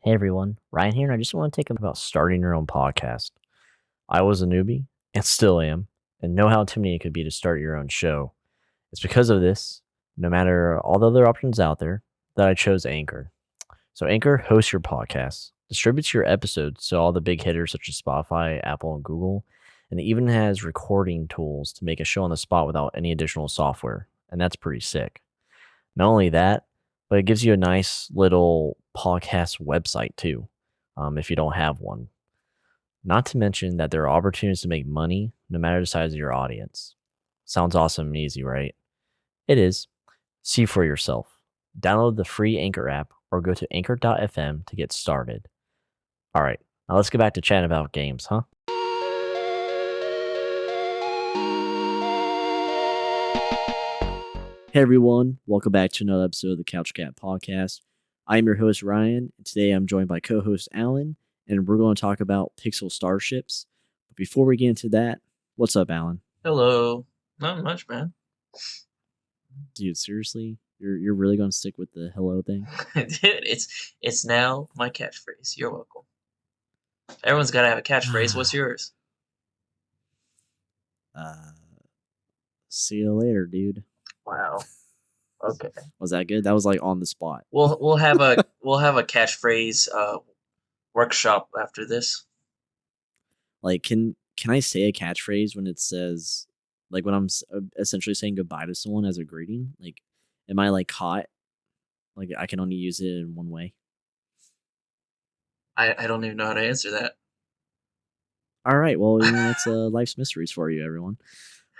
Hey everyone, Ryan here, and I just want to take about starting your own podcast. I was a newbie, and still am, and know how intimidating it could be to start your own show. It's because of this, no matter all the other options out there, that I chose Anchor. So Anchor hosts your podcast, distributes your episodes to all the big hitters such as Spotify, Apple, and Google, and it even has recording tools to make a show on the spot without any additional software, and that's pretty sick. Not only that, but it gives you a nice little podcast website too, if you don't have one. Not to mention that there are opportunities to make money no matter the size of your audience. Sounds awesome and easy, right? It is. See for yourself. Download the free Anchor app or go to anchor.fm to get started. All right, now let's get back to chatting about games, huh? Hey everyone, welcome back to another episode of the Couch Cat Podcast. I'm your host Ryan, and today I'm joined by co-host Alan, and we're going to talk about Pixel Starships. But before we get into that, what's up, Alan? Hello. Not much, man. Dude, seriously, you're really going to stick with the hello thing? Dude, it's now my catchphrase. You're welcome. Everyone's got to have a catchphrase. What's yours? See you later, dude. Wow. Okay. Was that good? That was like on the spot. We'll have a catchphrase workshop after this. Like, can I say a catchphrase when it says, like, when I'm essentially saying goodbye to someone as a greeting? Like, am I like caught? Like, I can only use it in one way. I don't even know how to answer that. All right, well, that's life's mysteries for you, everyone.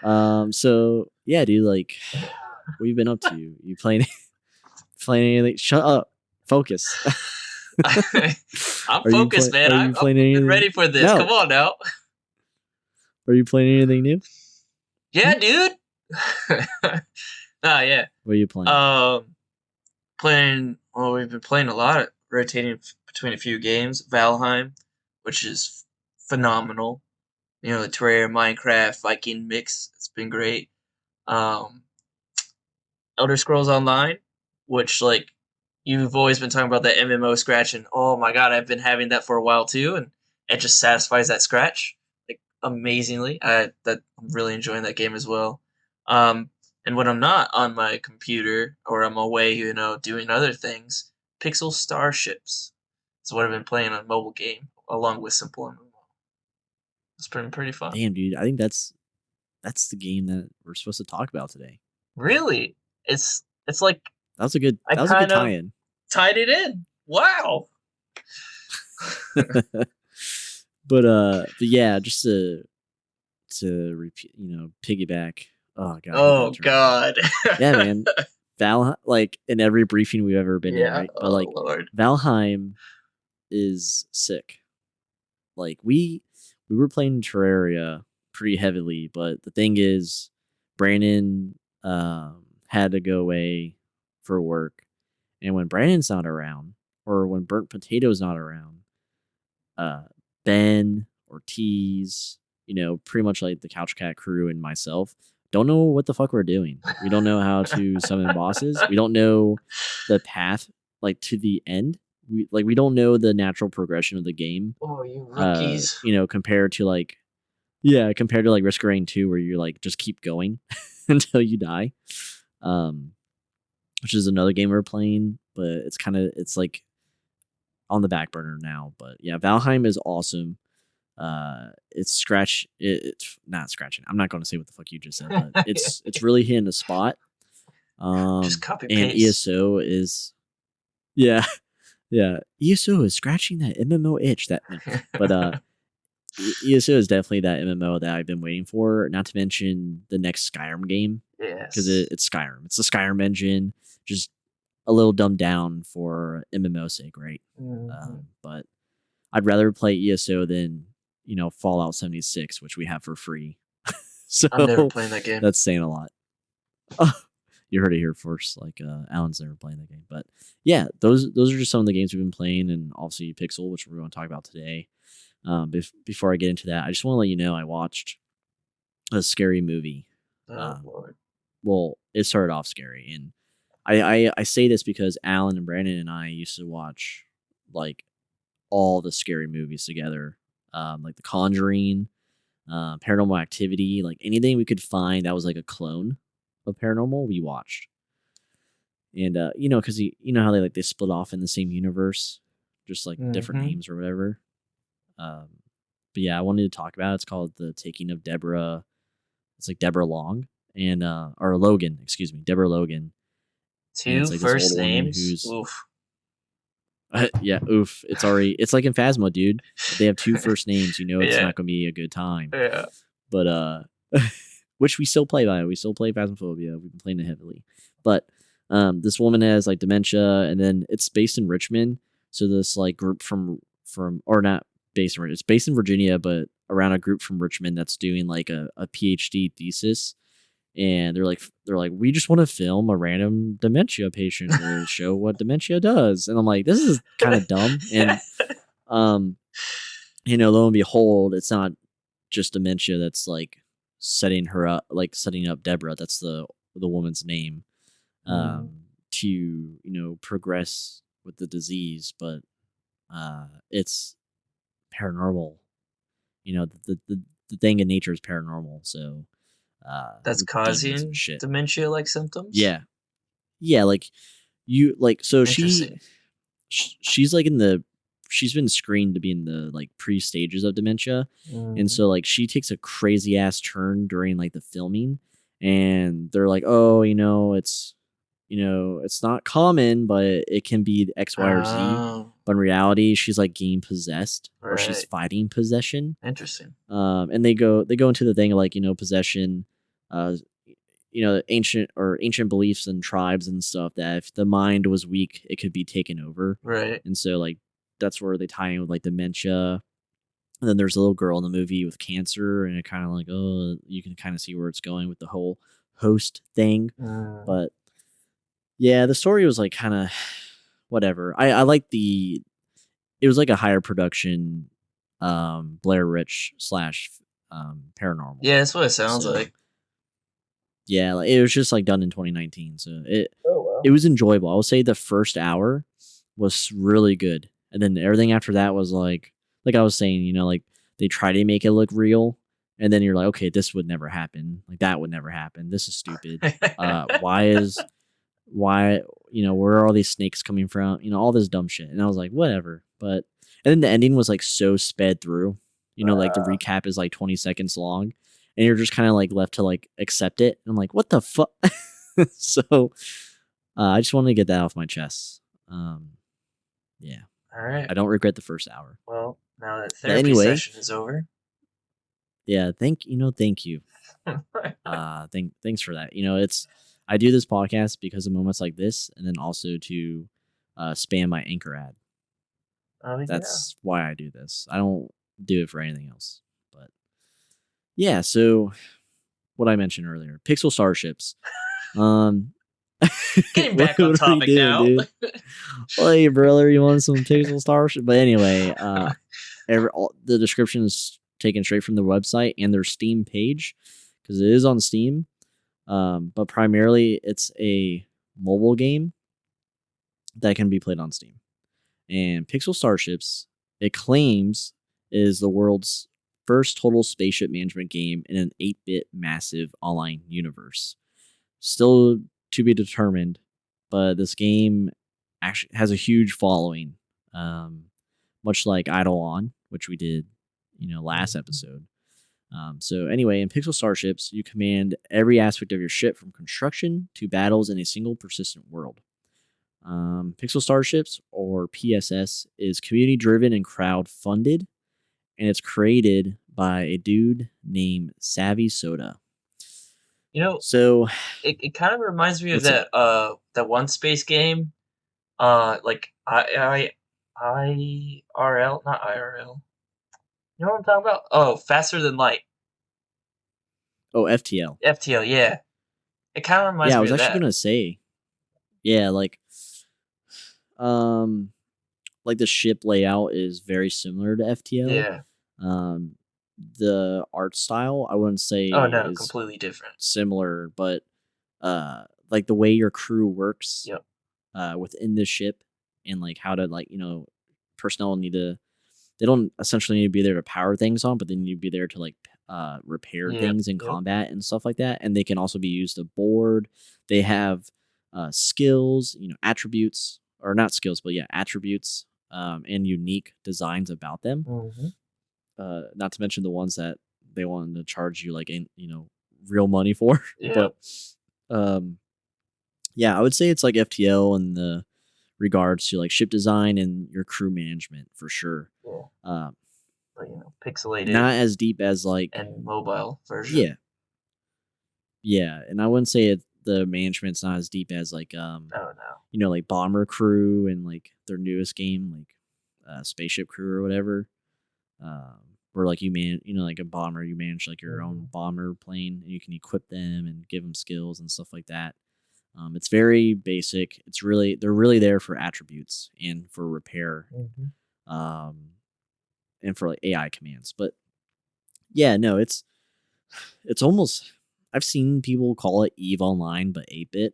So yeah, dude, like, what you been up to? You playing anything? Shut up. Focus. I'm focused, man. I've been ready for this. No. Come on now. Are you playing anything new? Yeah, dude. Yeah. What are you playing? We've been playing a lot, rotating between a few games. Valheim, which is phenomenal. You know, the Terraria, Minecraft, Viking mix. It's been great. Elder Scrolls Online, which, like, you've always been talking about that MMO scratch, and oh my god, I've been having that for a while too, and it just satisfies that scratch like amazingly. I'm really enjoying that game as well. And when I'm not on my computer or I'm away, you know, doing other things, Pixel Starships is what I've been playing on a mobile game along with Simple MMO. It's been pretty fun. Damn, dude, I think that's the game that we're supposed to talk about today. Really? It's like that was a good tie-in. Tied it in. Wow. But yeah, just to repeat, piggyback. Oh god. Oh god. Yeah, man. like in every briefing we've ever been in, right? But like Lord. Valheim is sick. Like we were playing Terraria pretty heavily, but the thing is, Brandon had to go away for work, and when Brandon's not around, or when Burnt Potato's not around, Ben, Ortiz, pretty much like the Couch Cat crew and myself don't know what the fuck we're doing. We don't know how to summon bosses. We don't know the path like to the end. We don't know the natural progression of the game. Oh, you rookies! Compared to like Risk of Rain 2, where you like just keep going until you die. Which is another game we're playing, but it's like on the back burner now. But yeah, Valheim is awesome. It's not scratching. I'm not going to say what the fuck you just said, but it's really hitting a spot. Just copy paste. And ESO is, yeah. ESO is scratching that MMO itch. But ESO is definitely that MMO that I've been waiting for. Not to mention the next Skyrim game. Yes, because it's Skyrim. It's the Skyrim engine, just a little dumbed down for MMO sake, right? Mm-hmm. But I'd rather play ESO than Fallout 76, which we have for free. So I'm never playing that game. That's saying a lot. Oh, you heard it here first. Like Alan's never playing that game, but yeah, those are just some of the games we've been playing, and obviously Pixel, which we're going to talk about today. Before I get into that, I just want to let you know I watched a scary movie. Lord. Well, it started off scary, and I say this because Alan and Brandon and I used to watch like all the scary movies together, like The Conjuring, Paranormal Activity, like anything we could find that was like a clone of Paranormal, we watched. And because you know how they split off in the same universe, just like different Mm-hmm. names or whatever. Um, but yeah, I wanted to talk about it. It's called The Taking of Deborah. It's like Deborah Long and or Logan, excuse me, Deborah Logan, and Two it's like this old first woman names. who's Oof. yeah, oof. It's like in Phasma, dude. If they have two first names, you know it's Yeah. not gonna be a good time. Yeah. But which we still play by. We still play Phasmophobia. We've been playing it heavily. But this woman has like dementia, and then it's based in Richmond. So this like group from or not based in it's based in Virginia, but around a group from Richmond that's doing like a PhD thesis. And they're like, we just want to film a random dementia patient to show what dementia does. And I'm like, this is kind of dumb. And um, lo and behold, it's not just dementia that's like setting her up, like setting up Deborah. That's the woman's name. Mm. To progress with the disease, but it's paranormal. The thing in nature is paranormal. So That's demons and causing shit. dementia-like symptoms. Yeah, yeah. Like so Interesting. she's like she's been screened to be in the like pre stages of dementia, and Mm. so like she takes a crazy ass turn during like the filming, and they're like, oh, it's not common, but it can be X, Y, or Z. Oh, But in reality, she's like getting possessed, or she's right. fighting possession. Interesting. And they go into the thing of like possession, uh, ancient beliefs and tribes and stuff that if the mind was weak, it could be taken over. Right. And so like that's where they tie in with like dementia. And then there's a little girl in the movie with cancer, and it kind of like, oh, you can kind of see where it's going with the whole host thing. Mm. But yeah, the story was like kind of whatever. I like it was like a higher production Blair Witch slash paranormal. Yeah, that's what it sounds So like. yeah, like, it was just like done in 2019. So Oh wow. it was enjoyable. I would say the first hour was really good, and then everything after that was like I was saying, like they try to make it look real, and then you're like, okay, this would never happen. Like that would never happen. This is stupid. Why where are all these snakes coming from? All this dumb shit. And I was like, whatever. But and then the ending was like so sped through. Like the recap is like 20 seconds long, and you're just kind of like left to like accept it. And I'm like, what the fuck? So I just wanted to get that off my chest. Yeah, All right. I don't regret the first hour. Well, now that But therapy anyway, session is over. yeah, thank you. Thanks for that. I do this podcast because of moments like this, and then also to spam my Anchor ad. Oh yeah. That's why I do this. I don't do it for anything else. But yeah, so what I mentioned earlier, Pixel Starships. Getting what back on are we topic doing, now. dude? Hey, brother, you want some Pixel Starship? But anyway, the description is taken straight from the website and their Steam page because it is on Steam. But primarily, it's a mobile game that can be played on Steam. And Pixel Starships, it claims, is the world's first total spaceship management game in an 8-bit massive online universe. Still to be determined, but this game actually has a huge following, much like Eidolon, which we did, last episode. So anyway, in Pixel Starships, you command every aspect of your ship from construction to battles in a single persistent world. Pixel Starships, or PSS, is community driven and crowd funded, and it's created by a dude named Savvy Soda. So it kind of reminds me of what's up? that one space game, like IRL, not IRL. You know what I'm talking about? Oh, Faster Than Light. Oh, FTL. FTL, yeah. It kind of reminds Yeah, I me was of actually that. gonna say, yeah, um, like the ship layout is very similar to FTL. Yeah. The art style, I wouldn't say Oh no, is completely different. similar, but like the way your crew works Yep. within the ship and like how to like personnel need to. They don't essentially need to be there to power things on, but they need to be there to like repair Yep. things in Yep. combat and stuff like that. And they can also be used aboard. They have skills, attributes, or not skills, but yeah, attributes and unique designs about them. Not to mention the ones that they want to charge you like real money for. Yeah. But yeah, I would say it's like FTL in the regards to like ship design and your crew management for sure. Yeah. But pixelated Not as deep as like and mobile version. yeah, and I wouldn't say the management's not as deep as like Oh no. like Bomber Crew and like their newest game like Spaceship Crew or whatever. Where like like a bomber, you manage like your own bomber plane and you can equip them and give them skills and stuff like that. It's very basic. They're really there for attributes and for repair, and for like AI commands. But yeah, no, it's almost. I've seen people call it Eve Online, but 8-bit.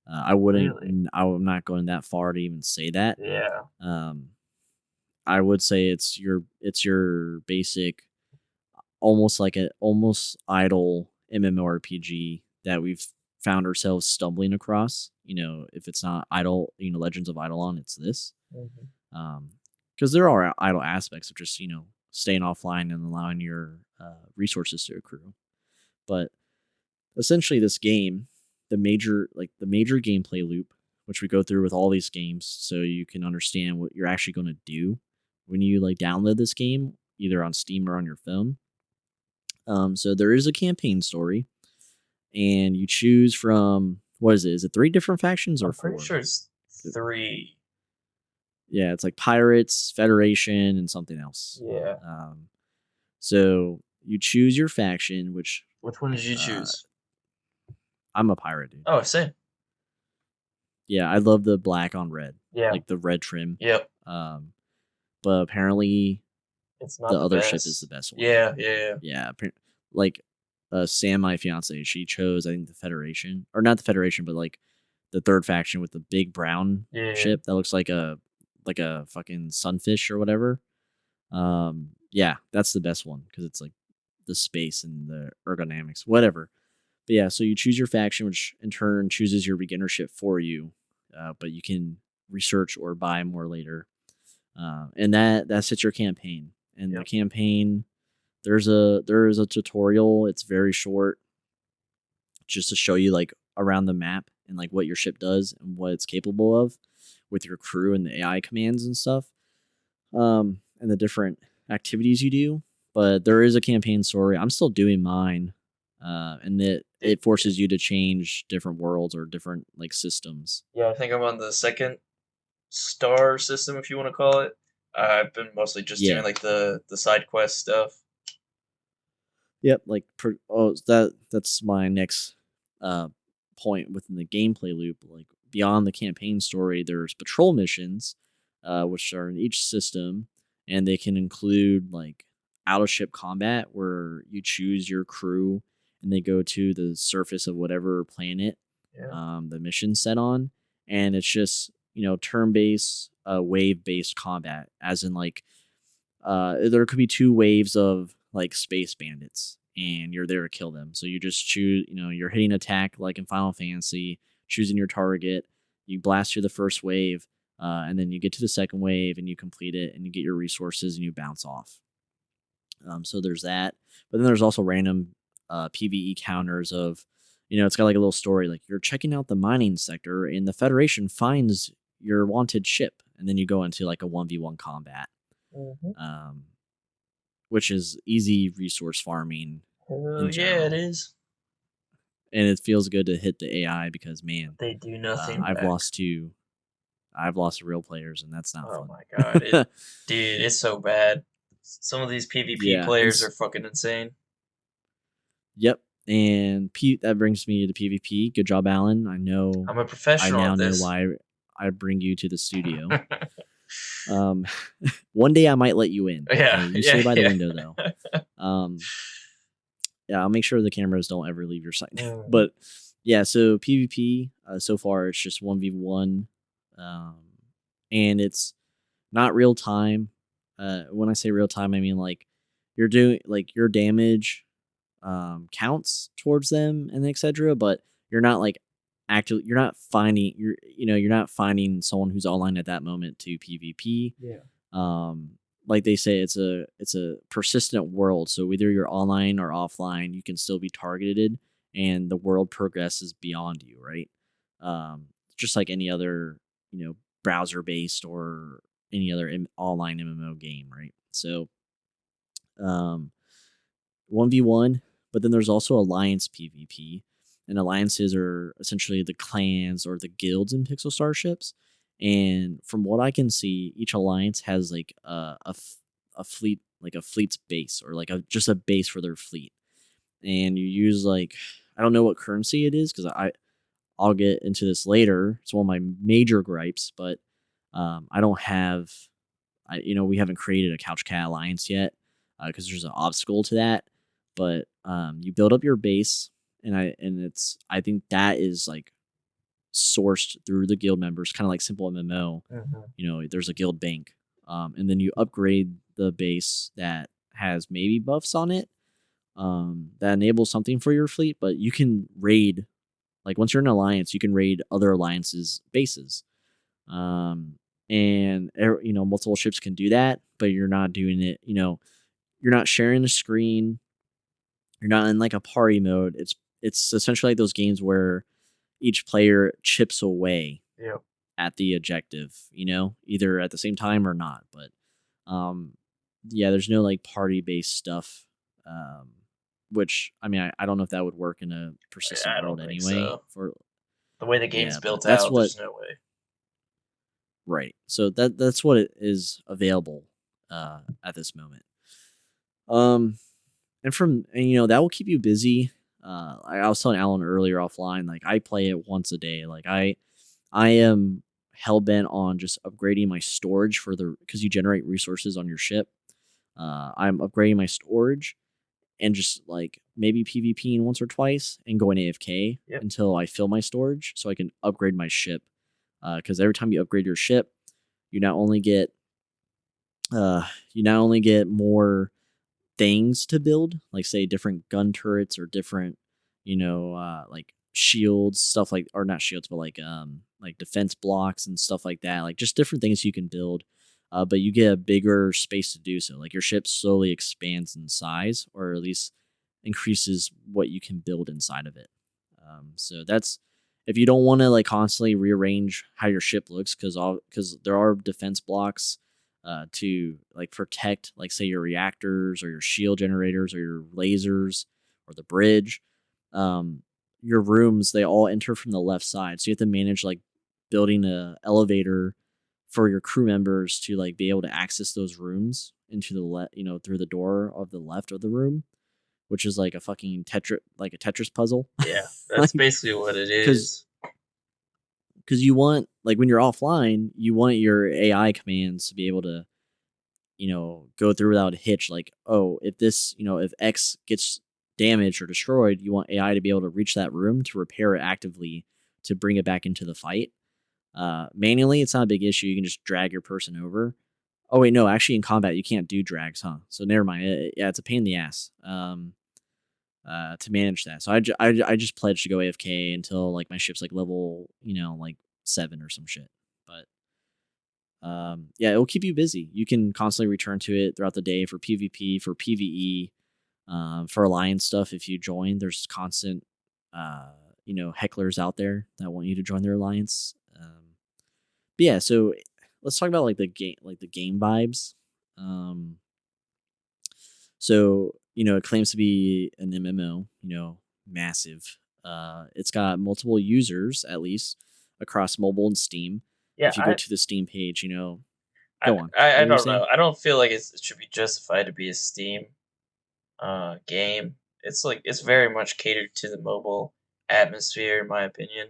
I wouldn't. Really? I'm not going that far to even say that. Yeah. I would say it's your basic, almost like an almost idle MMORPG that we've found ourselves stumbling across. If it's not idle, Legends of Eidolon, it's this. Because there are idle aspects of just staying offline and allowing your resources to accrue. But essentially, this game, the major gameplay loop, which we go through with all these games, so you can understand what you're actually going to do when you like download this game, either on Steam or on your phone. So there is a campaign story, and you choose from what is it? Is it 3 different factions or I'm 4? pretty sure it's 3. Yeah, it's like Pirates, Federation, and something else. Yeah. So you choose your faction, which one did you choose? I'm a pirate, dude. Oh, same. Yeah, I love the black on red. Yeah. Like the red trim. Yep. But apparently it's not the other best. ship is the best one. Yeah. Like Sam, my fiance, she chose I think the Federation, or not the Federation, but like the third faction with the big brown ship that looks like a fucking sunfish or whatever. Yeah, that's the best one because it's like the space and the ergonomics, whatever. But yeah, so you choose your faction, which in turn chooses your beginner ship for you, but you can research or buy more later. And that sets your campaign. And the campaign, there is a tutorial. It's very short, just to show you like around the map and like what your ship does and what it's capable of with your crew and the AI commands and stuff, and the different activities you do. But there is a campaign story. I'm still doing mine, and it forces you to change different worlds or different like systems. Yeah, I think I'm on the second star system, if you want to call it. I've been mostly just doing like the side quest stuff. Yep, like that's my next point within the gameplay loop. Like beyond the campaign story, there's patrol missions, which are in each system, and they can include like out of ship combat where you choose your crew and they go to the surface of whatever planet the mission's set on, and it's just turn-based, wave-based combat, as in like there could be 2 waves of like space bandits and you're there to kill them. So you just choose, you're hitting attack like in Final Fantasy, choosing your target, you blast through the first wave, and then you get to the second wave and you complete it and you get your resources and you bounce off. So there's that. But then there's also random PvE counters of, it's got like a little story, like you're checking out the mining sector and the Federation finds your wanted ship. And then you go into like a 1v1 combat. Which is easy resource farming. Yeah, it is. And it feels good to hit the AI because, man, they do nothing. I've lost to real players, and that's not fun. Oh my god, dude, it's so bad. Some of these PvP players are fucking insane. Yep, and that brings me to PvP. Good job, Alan. I know I'm a professional. I now know why I bring you to the studio. One day I might let you in. Yeah, you stay by the window though. Yeah, I'll make sure the cameras don't ever leave your sight. But yeah, so PvP so far it's just 1v1, and it's not real time. When I say real time, I mean like you're doing like your damage counts towards them and etc. But you're not like actually you're not finding you're not finding someone who's online at that moment to PvP. Yeah. Like they say, it's a persistent world. So whether you're online or offline, you can still be targeted, and the world progresses beyond you, right? Just like any other browser based or any other online MMO game, right? So um, 1v1, but then there's also alliance PvP. And alliances are essentially the clans or the guilds in Pixel Starships. And from what I can see, each alliance has like a fleet, like a fleet's base, or like just a base for their fleet. And you use like, I don't know what currency it is, because I'll get into this later. It's one of my major gripes, but I don't have, we haven't created a Couch Cat alliance yet, because there's an obstacle to that. But you build up your base, I think that is like sourced through the guild members, kind of like simple MMO. There's a guild bank, and then you upgrade the base that has maybe buffs on it, that enables something for your fleet. But you can raid, like once you're in an alliance, you can raid other alliances bases. And multiple ships can do that, but you're not doing it. You're not sharing the screen. You're not in like a party mode. It's essentially like those games where each player chips away at the objective, either at the same time or not. But yeah, there's no like party based stuff. Which I mean, I don't know if that would work in a persistent I world don't think anyway. so. For The way the game's yeah, but built that's out, what there's no way. right. So that's what it is available at this moment. And that will keep you busy. I was telling Alan earlier offline, like I play it once a day. Like I am hell bent on just upgrading my storage because you generate resources on your ship. I'm upgrading my storage and just like maybe PvPing once or twice and going AFK until I fill my storage so I can upgrade my ship. Because every time you upgrade your ship, you not only get more things to build, like say different gun turrets or different, like shields, stuff like, or not shields, but like defense blocks and stuff like that, like just different things you can build. But you get a bigger space to do so. Like your ship slowly expands in size, or at least increases what you can build inside of it. So that's if you don't want to like constantly rearrange how your ship looks, because there are defense blocks to like protect, like say your reactors or your shield generators or your lasers or the bridge. Your rooms, they all enter from the left side, so you have to manage like building a elevator for your crew members to like be able to access those rooms into the through the door of the left of the room, which is like a fucking Tetris puzzle. Yeah, that's Like, basically what it because is. because you want, like when you're offline, you want your AI commands to be able to go through without a hitch. Like, oh, if this, if X gets damaged or destroyed, you want AI to be able to reach that room to repair it actively to bring it back into the fight. Manually, it's not a big issue. You can just drag your person over. Oh wait, no, actually in combat you can't do drags, huh? So never mind. Yeah, it's a pain in the ass. To manage that. So I just pledged to go AFK until like my ship's like level, like 7 or some shit. But yeah, it will keep you busy. You can constantly return to it throughout the day for PvP, for PvE, for alliance stuff. If you join, there's constant, hecklers out there that want you to join their alliance. But yeah, so let's talk about like the game vibes. So it claims to be an MMO. Massive. It's got multiple users at least across mobile and Steam. Yeah, If you go to the Steam page, I, go on. I, What I were you don't saying? know. I don't feel like it should be justified to be a Steam game. It's very much catered to the mobile atmosphere, in my opinion.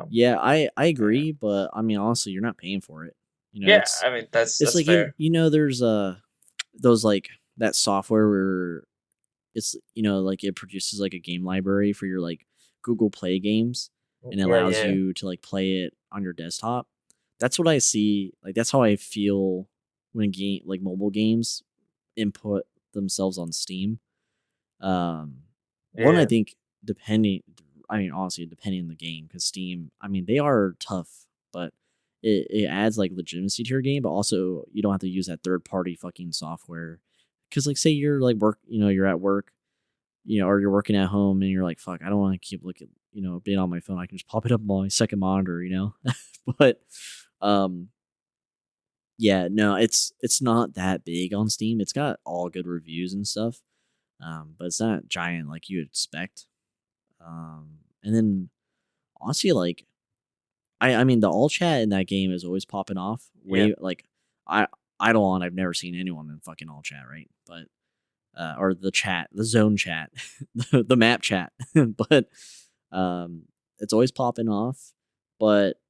Yeah, I Yeah, agree, but I mean honestly, you're not paying for it. yeah. It's I mean it's that's like fair. there's those like that software where it's like it produces like a game library for your like Google Play games, and it Yeah, allows yeah, you to like play it on your desktop. that's what I see. Like that's how I feel when mobile games input themselves on Steam. One, I Yeah, think depending, I mean, honestly, depending on the game, because Steam, I mean, they are tough, but it adds like legitimacy to your game, but also you don't have to use that third party fucking software. Because like, say you're like you're at work, or you're working at home, and you're like, fuck, I don't want to keep looking, being on my phone. I can just pop it up on my second monitor. But um, yeah, no, it's not that big on Steam. It's got all good reviews and stuff, but it's not giant like you would expect. And then honestly, like I mean, the all chat in that game is always popping off. yeah. Way like I Eidolon, I've never seen anyone in fucking all chat, right? But or the chat, the zone chat, the map chat, but um, it's always popping off. But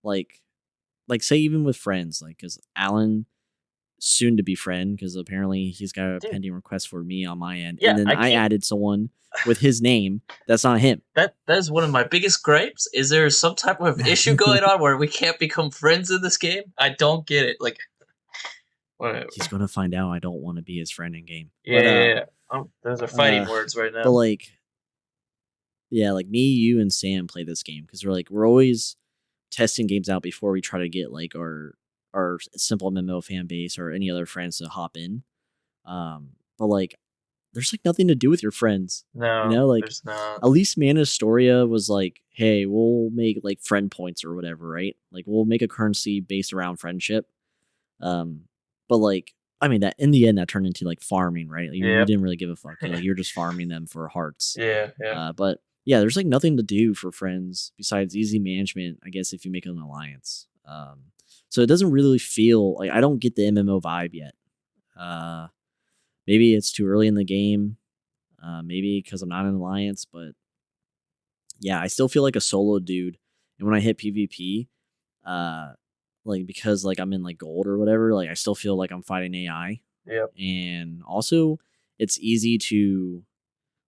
like say even with friends, like because Alan soon to be friend because apparently he's got a Dude, pending request for me on my end, and yeah, then I I can't. added someone with his name that's not him. That is one of my biggest gripes. Is there some type of issue going on where we can't become friends in this game? I don't get it. Like, whatever. He's gonna find out I don't want to be his friend in game. Yeah, But yeah, yeah. Those are fighting uh, words right but now. like yeah, like me, you, and Sam play this game because we're always testing games out before we try to get like our simple MMO fan base or any other friends to hop in. But like there's like nothing to do with your friends. No, Like there's not. at least Man Astoria was like, hey, we'll make like friend points or whatever, right? Like we'll make a currency based around friendship. Um, but like I mean that in the end that turned into like farming, right? Like, you Yep. didn't really give a fuck. You're just farming them for hearts. Yeah, yeah. But yeah, there's like nothing to do for friends besides easy management, I guess, if you make an alliance. So it doesn't really feel like I don't get the MMO vibe yet. Uh, maybe it's too early in the game. Maybe because I'm not in alliance, but yeah, I still feel like a solo dude. And when I hit PvP, uh, like because like I'm in like gold or whatever, like I still feel like I'm fighting AI. Yep. And also, it's easy to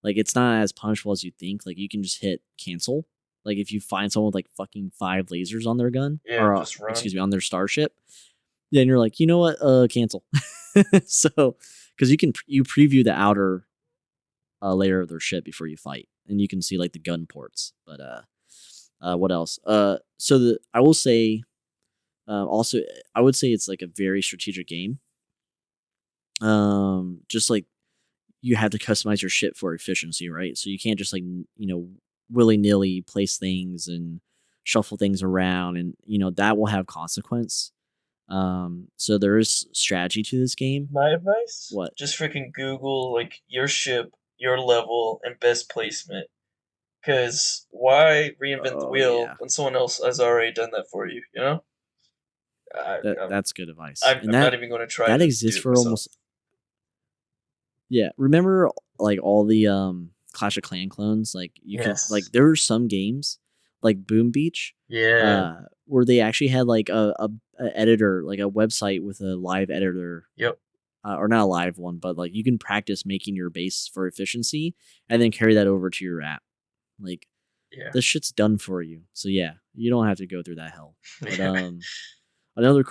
like it's not as punishable as you think. Like you can just hit cancel. Like if you find someone with like fucking 5 lasers on their gun Yeah, or just run. excuse me on their starship, then you're like, you know what, cancel. So because you preview the outer layer of their ship before you fight, and you can see like the gun ports. But what else? So I will say also I would say it's like a very strategic game. Just like you have to customize your ship for efficiency, right? So you can't just like willy nilly place things and shuffle things around, and that will have consequence. So there is strategy to this game. My advice? What? Just freaking Google like your ship, your level, and best placement. Because why reinvent the Oh wheel yeah, when someone else has already done that for you? You know, I'm, that's good advice, and I'm not even going to try that to do exists it for myself. almost yeah. Remember like all the Clash of Clan clones? Like you can like Yes. there are some games like Boom Beach, Yeah. where they actually had like a editor, like a website with a live editor, Yep. or not a live one, but like you can practice making your base for efficiency and then carry that over to your app. Like Yeah. this shit's done for you. So yeah, you don't have to go through that hell. But Yeah. another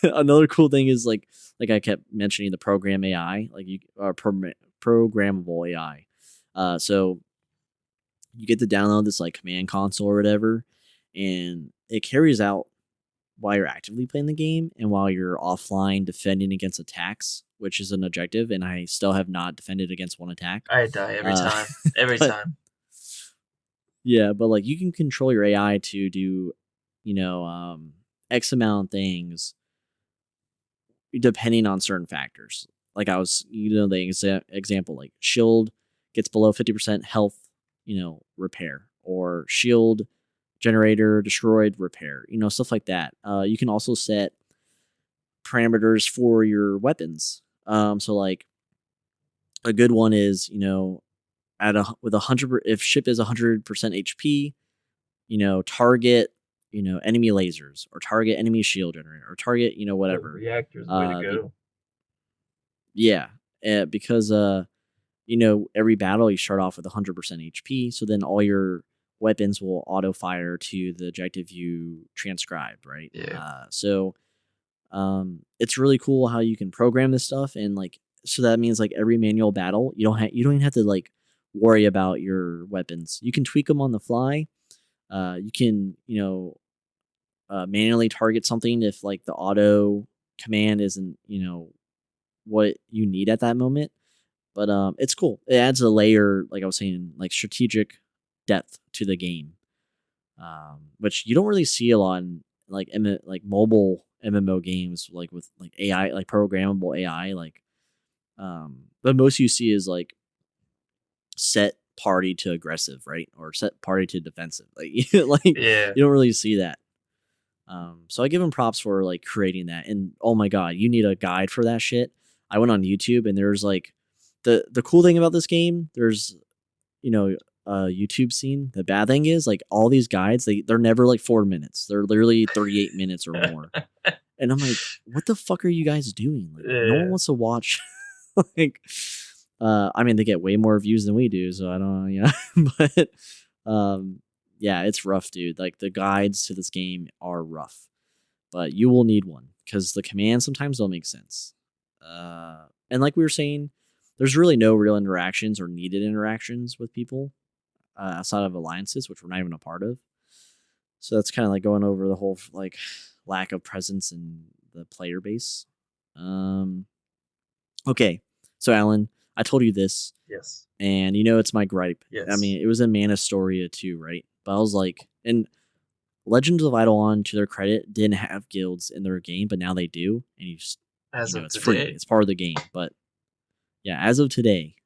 another cool thing is like I kept mentioning the program AI, like you are programmable AI. So you get to download this like command console or whatever, and it carries out while you're actively playing the game and while you're offline defending against attacks, which is an objective, and I still have not defended against one attack. I die every Uh, time. Every but time. yeah, but like you can control your AI to do, X amount of things depending on certain factors. Like I was, the example, like shield gets below 50% health, repair, or shield generator destroyed, repair, stuff like that. You can also set parameters for your weapons. So like a good one is, at a with 100, if ship is 100% HP, target, enemy lasers, or target enemy shield generator, or target, Oh, whatever. reactor's the way to Uh, be, go. yeah, because every battle you start off with 100% HP, so then all your weapons will auto fire to the objective you transcribed, right? Yeah. It's really cool how you can program this stuff, and like, so that means like every manual battle, you don't even have to like worry about your weapons. You can tweak them on the fly. You can, manually target something if like the auto command isn't, what you need at that moment. But it's cool. It adds a layer, like I was saying, like strategic depth to the game, which you don't really see a lot in like like mobile MMO games, like with like AI, like programmable AI. Like, the most you see is like set party to aggressive, right, or set party to defensive. Like, like Yeah. you don't really see that. So I give him props for like creating that. And oh my god, you need a guide for that shit. I went on YouTube and there's like the cool thing about this game. There's, a YouTube scene. The bad thing is like all these guides, they're never like 4 minutes. They're literally 38 minutes or more. And I'm like, what the fuck are you guys doing? Like, no one Yeah. wants to watch. Like, I mean, they get way more views than we do, so I don't know, but yeah, it's rough, dude. Like the guides to this game are rough, but you will need one because the commands sometimes don't make sense. And like we were saying, there's really no real interactions or needed interactions with people outside of alliances, which we're not even a part of. So that's kind of like going over the whole like lack of presence in the player base. Okay, so Alan, I told you this, Yes. and it's my gripe. I Yes. mean, it was in Manastoria too, right? But I was like, and Legends of Eidolon, to their credit, didn't have guilds in their game, but now they do, and As of it's free. today. It's part of the game. But yeah, as of today,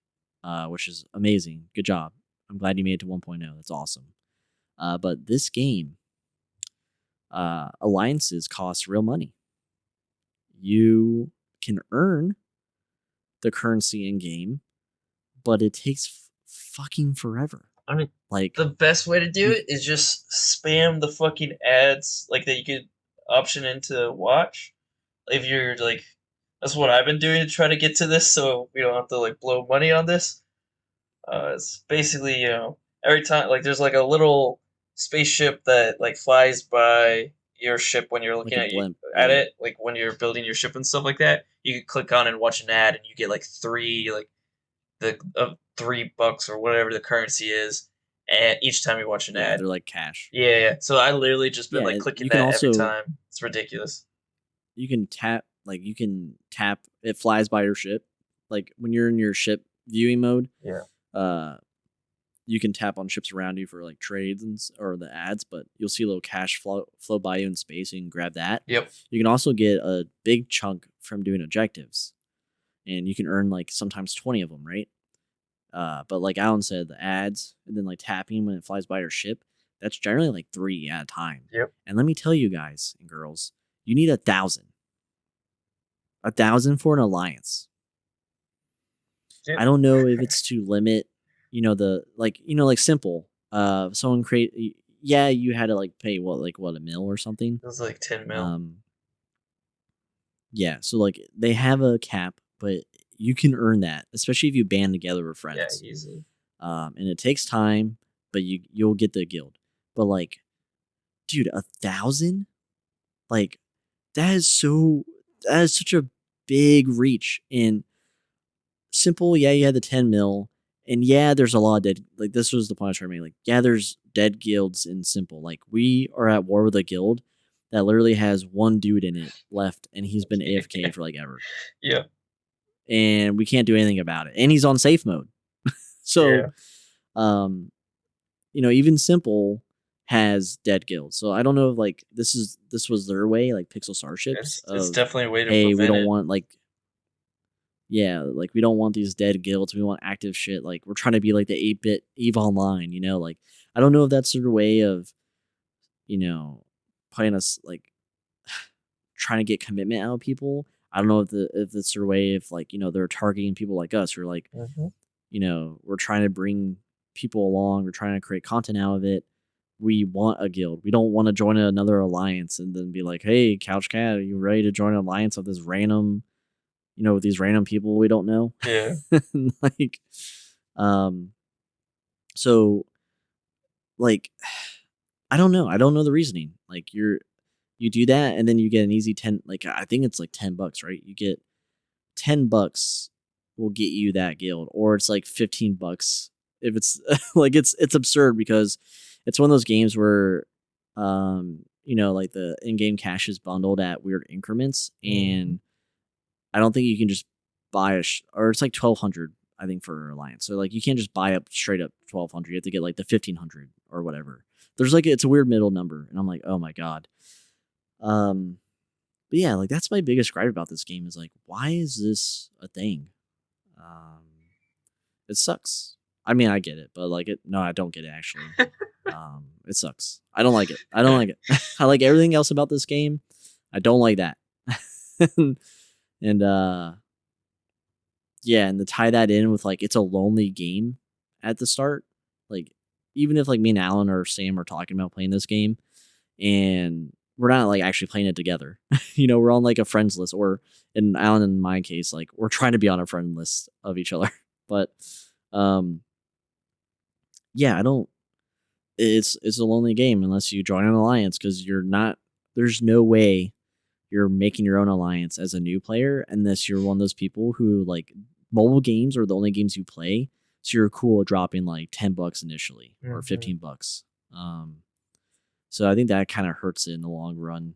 which is amazing. Good job. I'm glad you made it to 1.0. That's awesome. But this game, alliances cost real money. You can earn the currency in game, but it takes fucking forever. I mean, Like, the best way to do you, it is just spam the fucking ads like that you could option into watch. If you're like, that's what I've been doing to try to get to this, so we don't have to like blow money on this. It's basically, every time like there's like a little spaceship that like flies by your ship when you're like looking a at blimp, at yeah. it, like when you're building your ship and stuff like that. You can click on and watch an ad, and you get like three like the $3 or whatever the currency is, and each time you watch an Yeah, ad. they're like cash. Yeah, yeah. So I literally just been like Yeah, clicking that every time. It's ridiculous. you can tap, like you can tap, it flies by your ship. Like when you're in your ship viewing mode, Yeah. uh you can tap on ships around you for like trades or the ads, but you'll see a little cash flow by you in space, and you can grab that. Yep. You can also get a big chunk from doing objectives, and you can earn like sometimes 20 of them, right? But like Alan said, the ads and then like tapping when it flies by your ship, that's generally like 3 at a time. Yep. And let me tell you guys and girls, you need 1,000. 1,000 for an alliance. Yep. I don't know if it's to limit, the like simple. Someone create. Yeah, you had to like pay what a mil or something. It was like 10 mil. Yeah, so like they have a cap, but you can earn that, especially if you band together with Yeah, friends. easily. And it takes time, but you'll get the guild. But like, dude, 1,000, like that is such a big reach. And simple, yeah, you had the 10 mil, and yeah, there's a lot of dead. Like this was the point I was trying to make. Like, yeah, there's dead guilds in simple. Like we are at war with a guild that literally has one dude in it left, and he's been AFK for like ever. Yeah. And we can't do anything about it. And he's on safe mode. So, even simple has dead guilds. So I don't know if like this was their way, like Pixel Starships, It's of definitely a way to hey, we prevent don't it. want like, yeah, like we don't want these dead guilds. We want active shit. Like we're trying to be like the 8-bit Eve Online, like I don't know if that's their way of, putting us like trying to get commitment out of people. I don't know if it's their way of like, they're targeting people like us, or like, we're trying to bring people along. We're trying to create content out of it. We want a guild. We don't want to join another alliance and then be like, hey, Couch Cat, are you ready to join an alliance of this random, with these random people we don't know? Yeah. Like, so like I don't know. I don't know the reasoning. Like you do that and then you get an easy 10, like I think it's like $10, right? You get $10 will get you that guild, or it's like $15 if it's like it's absurd because it's one of those games where like the in-game cash is bundled at weird increments, and I don't think you can just buy or it's like 1,200 I think for Alliance. So like you can't just buy up straight up 1,200. You have to get like the 1,500 or whatever. There's like it's a weird middle number, and I'm like, oh my god. But yeah, like that's my biggest gripe about this game is like, why is this a thing? Um, it sucks. I mean, I get it, but like it. No, I don't get it actually. It sucks. I don't like it. I don't like it. I like everything else about this game. I don't like that. and yeah, and to tie that in with like it's a lonely game at the start. Like even if like me and Alan or Sam are talking about playing this game, and we're not like actually playing it together. We're on like a friends list, or in Alan and my case, like we're trying to be on a friend list of each other. But yeah, I don't. It's a lonely game unless you join an alliance because you're not. There's no way you're making your own alliance as a new player unless you're one of those people who like mobile games are the only games you play. So you're cool at dropping like $10 initially or $15. So I think that kind of hurts it in the long run.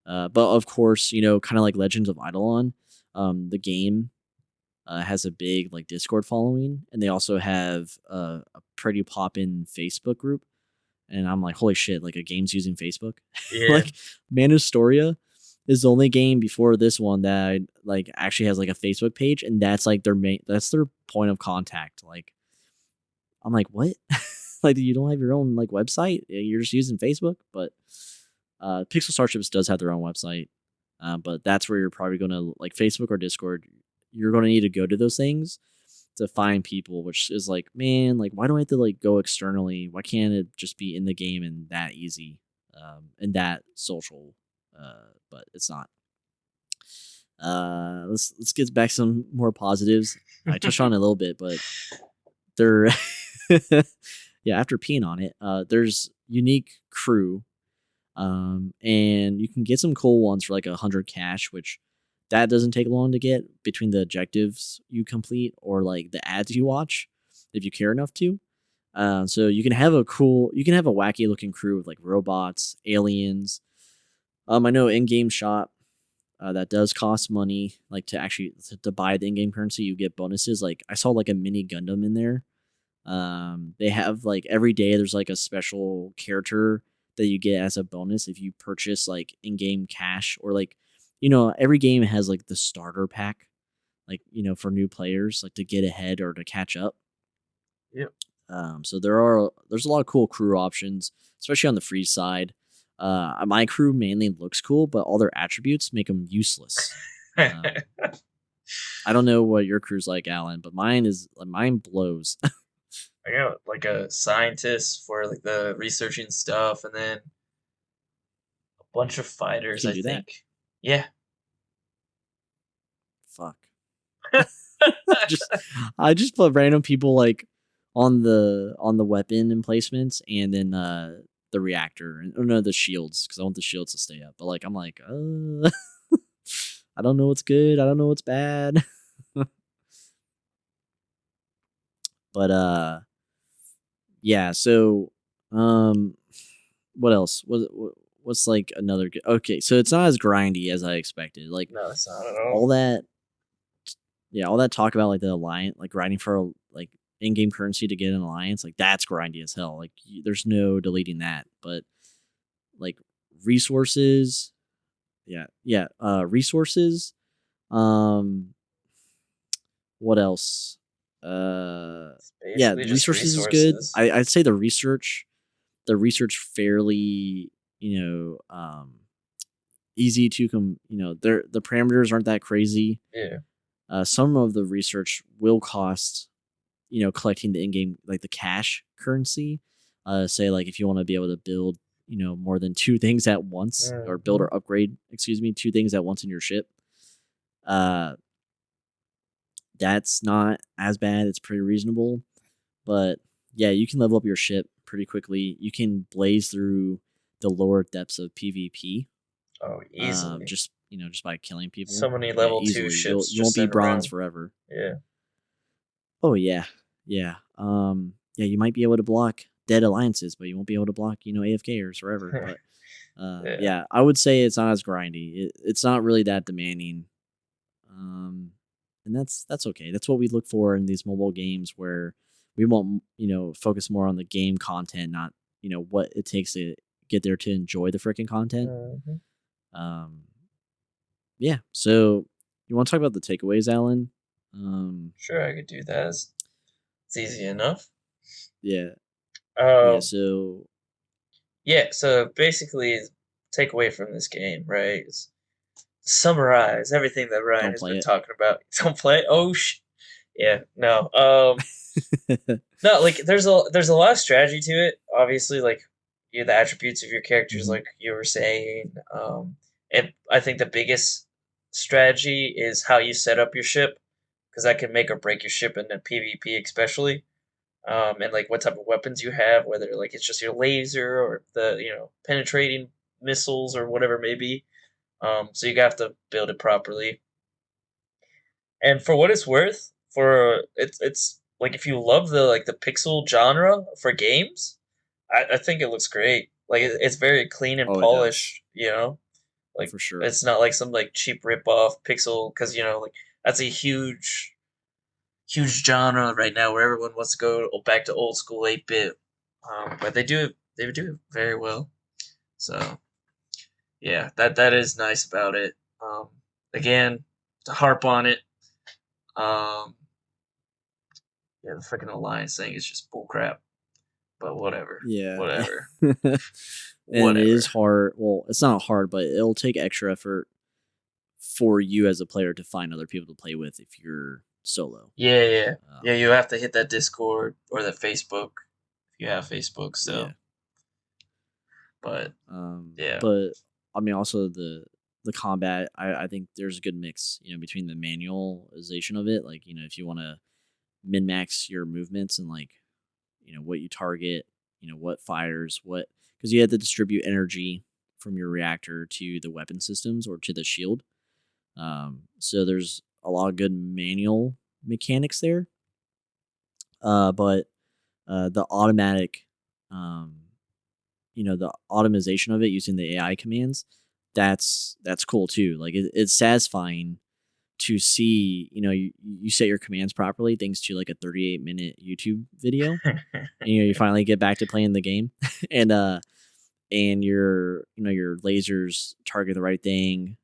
But of course, kind of like Legends of Eidolon, the game has a big like Discord following, and they also have a pretty poppin' Facebook group. And I'm like, holy shit! Like a game's using Facebook. Yeah. Like Manistoria is the only game before this one that like actually has like a Facebook page, and that's like that's their point of contact. Like, I'm like, what? Like you don't have your own like website? You're just using Facebook? But Pixel Starships does have their own website, but that's where you're probably going to like Facebook or Discord. You're going to need to go to those things to find people, which is like, man, like why do I have to like go externally? Why can't it just be in the game and that easy, and that social? But it's not. Let's get back to some more positives. I touched on it a little bit, but they're yeah. After peeing on it, there's unique crew, and you can get some cool ones for like 100 cash, which that doesn't take long to get between the objectives you complete or like the ads you watch if you care enough to. So you can have a wacky looking crew with like robots, aliens. I know in-game shop that does cost money, like to buy the in-game currency. You get bonuses. Like I saw like a mini Gundam in there. They have like every day there's like a special character that you get as a bonus if you purchase like in-game cash, or like every game has like the starter pack, like for new players, like to get ahead or to catch up. Yep. So there's a lot of cool crew options, especially on the free side. My crew mainly looks cool, but all their attributes make them useless. I don't know what your crew's like, Alan, but mine blows. I got like a scientist for like the researching stuff, and then a bunch of fighters. You I can do that. think. Yeah. Fuck. I just put random people like on the weapon emplacements, and then the reactor, or no, the shields, because I want the shields to stay up. But like I'm like, I don't know what's good. I don't know what's bad. But yeah. So what else? What's like another good? Okay, so it's not as grindy as I expected. Like No, it's not at all. all that. Yeah, all that talk about like the alliance, like grinding for like in-game currency to get an alliance, like that's grindy as hell. Like there's no deleting that. But like resources, resources. What else? Yeah, Basically just resources is good. resources. I'd say the research fairly, easy to the parameters aren't that crazy. Yeah. Some of the research will cost, collecting the in-game, like the cash currency. Say like if you want to be able to build, more than two things at once, or build or upgrade, two things at once in your ship. That's not as bad. It's pretty reasonable. But yeah, you can level up your ship pretty quickly. You can blaze through the lower depths of PvP. Oh, easily. Just just by killing people. So many Yeah, level 2 easily. ships You just won't be sitting bronze around. forever. Yeah. Oh yeah, yeah. Yeah, you might be able to block dead alliances, but you won't be able to block AFKers forever. But Yeah. yeah, I would say it's not as grindy. It's not really that demanding. And that's okay. That's what we look for in these mobile games where we want focus more on the game content, not what it takes to get there to enjoy the freaking content. Mhm. Um, yeah. So you want to talk about the takeaways, Alan? Sure, I could do that. It's easy enough. Yeah. Yeah. Um, So yeah, so basically, take away from this game, right? Is summarize everything that Ryan don't has play been it. talking about. Don't play. Oh, yeah, no. No, like there's a lot of strategy to it. Obviously, like the attributes of your characters, Mhm. like you were saying. And I think the biggest strategy is how you set up your ship, because that can make or break your ship in the PvP, especially. And like what type of weapons you have, whether like it's just your laser or the penetrating missiles or whatever it may be. So you have to build it properly. And for what it's worth, for it's like if you love the pixel genre for games, I think it looks great. Like it's very clean and Oh, it does polished. Like for sure. it's not like some like cheap rip off pixel, because like that's a huge genre right now where everyone wants to go back to old school 8-bit. But they do it very well. So yeah, that is nice about it. Again, to harp on it, um, yeah, the freaking alliance thing is just bullcrap. But whatever, Yeah. whatever, And it is whatever. hard. Well, it's not hard, but it'll take extra effort for you as a player to find other people to play with if you're solo. Yeah, yeah, yeah. Um, You have to hit that Discord or the Facebook if you have Facebook yeah. still. But yeah, But I mean, also the combat. I think there's a good mix, between the manualization of it, like if you want to min max your movements and like what you target, what fires, what because you have to distribute energy from your reactor to the weapon systems or to the shield. So there's a lot of good manual mechanics there. But the automatic, um, the automation of it using the AI commands, that's cool too. Like it's satisfying to see, you set your commands properly thanks to like a 38-minute YouTube video. And, you finally get back to playing the game, and your lasers target the right thing.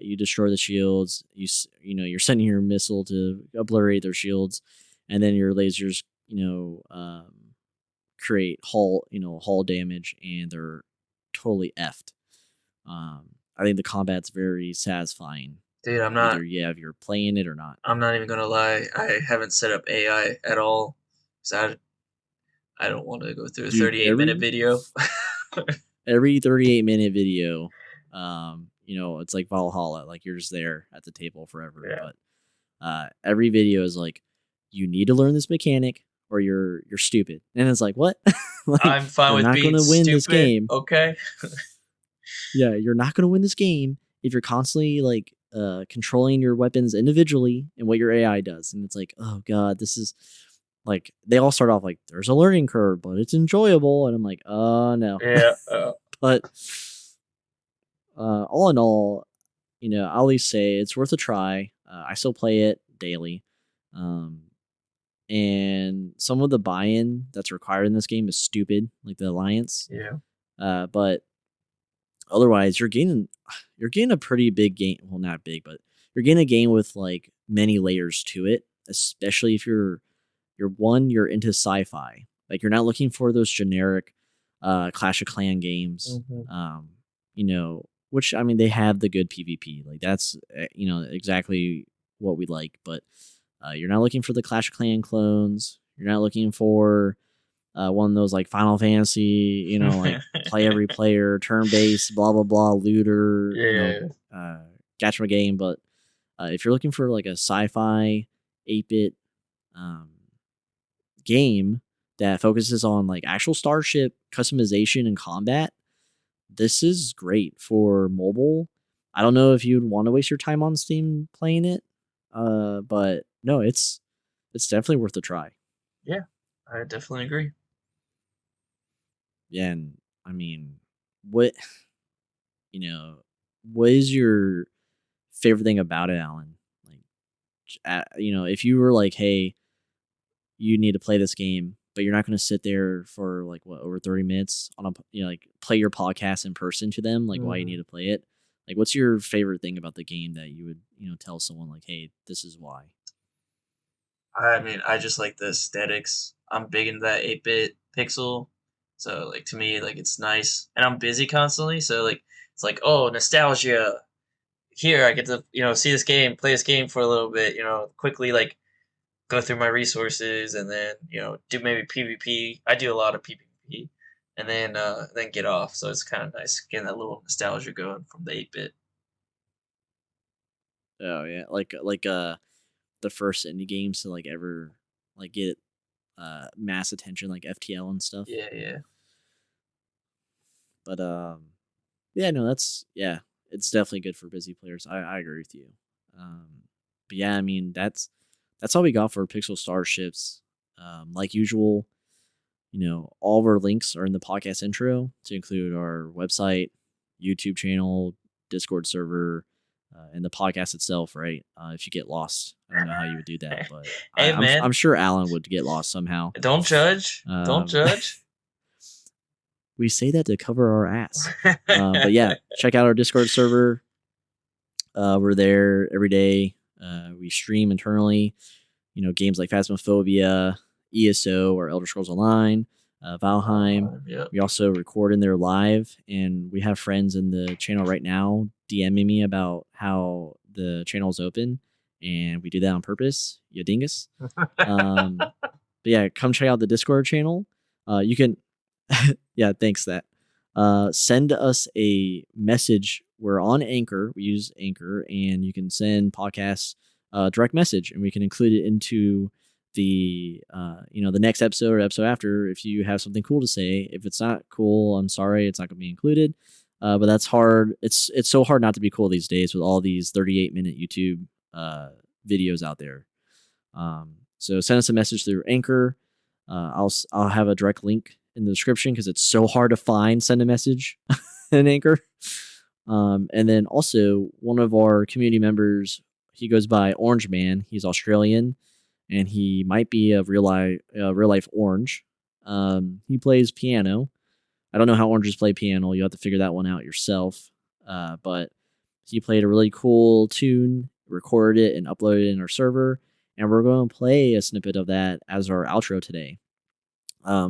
You destroy the shields. You're sending your missile to obliterate their shields, and then your lasers create hull damage, and they're totally effed. I think the combat's very satisfying. dude, Either you're playing it or not. I'm not even gonna lie. I haven't set up AI at all because I don't want to go through a Dude, 38-minute video. every 38-minute video, it's like Valhalla, like you're just there at the table forever. Yeah. But every video is like, you need to learn this mechanic or you're stupid. And it's like, what? Like, I'm fine you're with not being gonna win this stupid. game. Okay. Yeah, you're not gonna win this game if you're constantly like controlling your weapons individually and what your AI does. And it's like, oh god, this is like they all start off like there's a learning curve, but it's enjoyable. And I'm like, oh no. Yeah. But all in all, I'll at least say it's worth a try. I still play it daily. Um, and some of the buy-in that's required in this game is stupid, like the alliance. Yeah. But otherwise, you're getting a pretty big game. Well, not big, but you're getting a game with like many layers to it. Especially if you're into sci-fi. Like you're not looking for those generic Clash of Clan games. Mhm. Which I mean they have the good PvP. Like that's exactly what we like. But you're not looking for the Clash of Clan clones. You're not looking for one of those like Final Fantasy, like play every player, turn based, blah blah blah, looter, Yeah. gacha game. But if you're looking for like a sci-fi 8-bit um, game that focuses on like actual starship customization and combat, this is great for mobile. I don't know if you'd want to waste your time on Steam playing it, but no, it's definitely worth a try. Yeah, I definitely agree. Yeah, and I mean, what you know, what is your favorite thing about it, Alan? Like, if you were like, hey, you need to play this game, but you're not going to sit there for like what over 30 minutes on a like play your podcast in person to them, like why you need to play it. Like, what's your favorite thing about the game that you would tell someone like, hey, this is why? I mean, I just like the aesthetics. I'm big into that 8-bit pixel. So like to me, like it's nice. And I'm busy constantly, so like it's like, oh, nostalgia. Here I get to, see this game, play this game for a little bit, quickly like go through my resources and then, do maybe PvP. I do a lot of PvP and then get off. So it's kind of nice getting that little nostalgia going from the 8-bit. Oh yeah, like the first indie games to like ever like get mass attention, like FTL and stuff. Yeah, yeah. But yeah, no, it's definitely good for busy players. I agree with you. Um, but yeah, I mean that's all we got for Pixel Starships. Like usual, all of our links are in the podcast intro to include our website, YouTube channel, Discord server, and the podcast itself. Right? If you get lost, I don't know how you would do that, but Hey man, I'm sure Alan would get lost somehow. don't judge. Don't judge. We say that to cover our ass. But yeah, check out our Discord server. We're there every day. We stream internally, games like Phasmophobia, ESO, or Elder Scrolls Online, Valheim. Yep. We also record in there live, and we have friends in the channel right now DMing me about how the channel is open, and we do that on purpose. You dingus. But yeah, come check out the Discord channel. You can, yeah, thanks that. Send us a message. We're on Anchor. We use Anchor, and you can send podcasts direct message, and we can include it into the the next episode or episode after if you have something cool to say. If it's not cool, I'm sorry, it's not going to be included. But that's hard. It's so hard not to be cool these days with all these 38-minute YouTube videos out there. So send us a message through Anchor. I'll have a direct link in the description because it's so hard to find. Send a message in Anchor. And then also one of our community members, he goes by Orange Man. He's Australian, and he might be a real life orange. He plays piano. I don't know how oranges play piano. You have to figure that one out yourself. But he played a really cool tune, recorded it, and uploaded it in our server. And we're going to play a snippet of that as our outro today.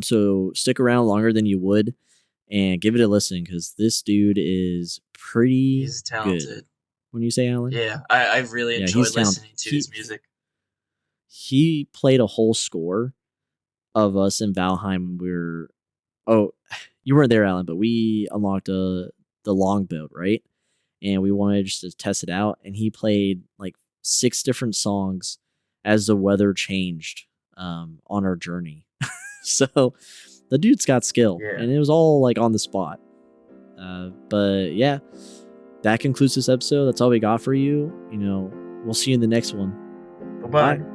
So stick around longer than you would and give it a listen because this dude is pretty He's talented. Good. When you say Alan? Yeah, I really enjoyed listening to his music. He played a whole score of us in Valheim. You weren't there, Alan, but we unlocked the longboat, right? And we wanted just to test it out. And he played like 6 different songs as the weather changed on our journey. So the dude's got skill, and it was all like on the spot. But yeah, that concludes this episode. That's all we got for you. We'll see you in the next one. Bye-bye. Bye.